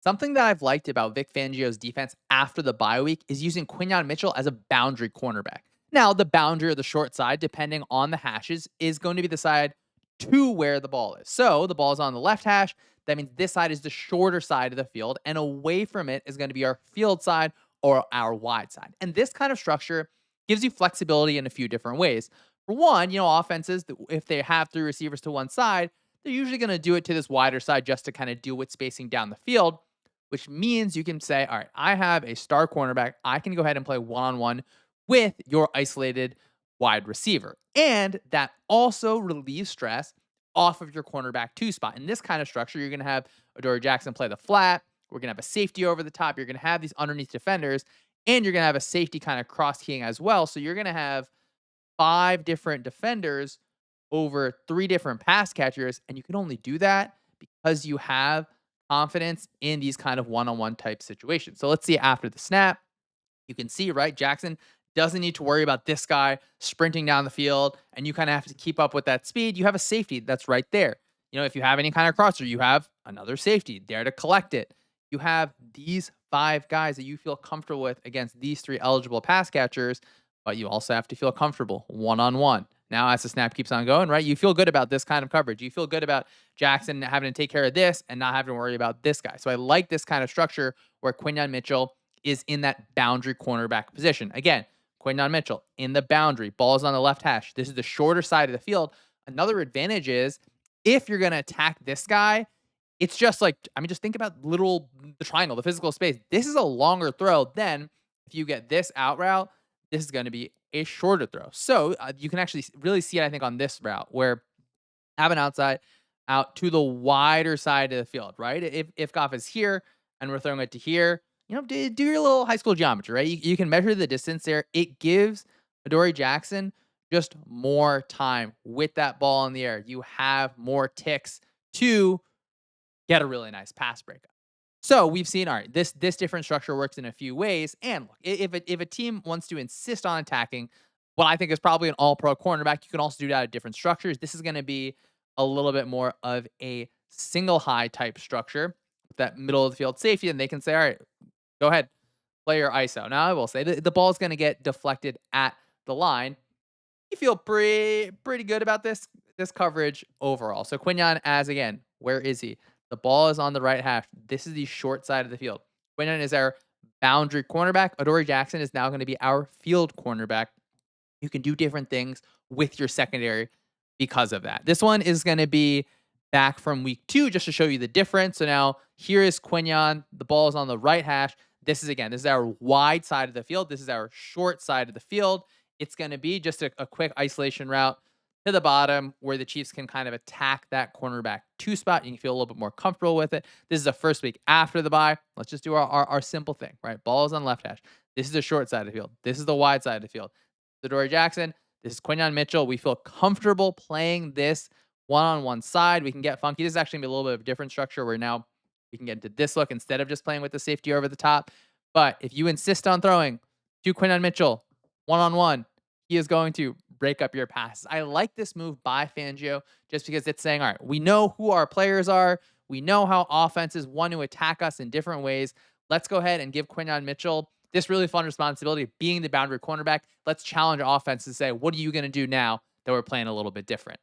Something that I've liked about Vic Fangio's defense after the bye week is using Quinyon Mitchell as a boundary cornerback. Now, the boundary or the short side, depending on the hashes, is going to be the side to where the ball is. So the ball is on the left hash. That means this side is the shorter side of the field, and away from it is going to be our field side or our wide side. And this kind of structure gives you flexibility in a few different ways. For one, offenses, if they have three receivers to one side, they're usually going to do it to this wider side just to kind of deal with spacing down the field, which means you can say, all right, I have a star cornerback. I can go ahead and play one on one with your isolated wide receiver. And that also relieves stress off of your cornerback two spot. In this kind of structure, you're going to have Adoree Jackson play the flat. We're going to have a safety over the top. You're going to have these underneath defenders, and you're going to have a safety kind of cross keying as well. So you're going to have five different defenders over three different pass catchers. And you can only do that because you have confidence in these kind of one-on-one type situations. So let's see after the snap. You can see, right? Jackson doesn't need to worry about this guy sprinting down the field, and you kind of have to keep up with that speed. You have a safety that's right there. If you have any kind of crosser, you have another safety there to collect it. You have these five guys that you feel comfortable with against these three eligible pass catchers, but you also have to feel comfortable one-on-one. Now, as the snap keeps on going, right, you feel good about this kind of coverage. You feel good about Jackson having to take care of this and not having to worry about this guy. So I like this kind of structure where Quinyon Mitchell is in that boundary cornerback position. Again, Quinyon Mitchell in the boundary, ball is on the left hash. This is the shorter side of the field. Another advantage is if you're going to attack this guy, it's just like, just think about the triangle, the physical space. This is a longer throw than if you get this out route, this is going to be a shorter throw. So you can actually really see it, I think, on this route where have an outside out to the wider side of the field, right? If Goff is here and we're throwing it to here, do your little high school geometry, right? You can measure the distance there. It gives Adoree Jackson just more time with that ball in the air. You have more ticks to get a really nice pass breakup. So we've seen, all right, this different structure works in a few ways. And look, if a team wants to insist on attacking what I think is probably an all-pro cornerback, you can also do that at different structures. This is going to be a little bit more of a single high type structure with that middle of the field safety, and they can say, all right, go ahead, play your ISO. Now, I will say the ball is going to get deflected at the line. You feel pretty good about this coverage overall. So Quinyon, as again, where is he? The ball is on the right half. This is the short side of the field. Quinyon is our boundary cornerback. Adoree Jackson is now going to be our field cornerback. You can do different things with your secondary because of that. This one is going to be back from week 2 just to show you the difference. So now here is Quinyon. The ball is on the right hash. This is our wide side of the field. This is our short side of the field. It's going to be just a quick isolation route to the bottom where the Chiefs can kind of attack that cornerback 2 spot. You can feel a little bit more comfortable with it. This is the first week after the bye. Let's just do our simple thing, right? Ball is on left hash. This is the short side of the field. This is the wide side of the field. Adoree Jackson. This is Quinyon Mitchell. We feel comfortable playing this one-on-one side. We can get funky. This is actually going to be a little bit of a different structure where now we can get into this look instead of just playing with the safety over the top. But if you insist on throwing to Quinyon Mitchell one-on-one, he is going to break up your passes. I like this move by Fangio just because it's saying, all right, we know who our players are. We know how offenses want to attack us in different ways. Let's go ahead and give Quinyon Mitchell this really fun responsibility of being the boundary cornerback. Let's challenge offense to say, what are you going to do now that we're playing a little bit different?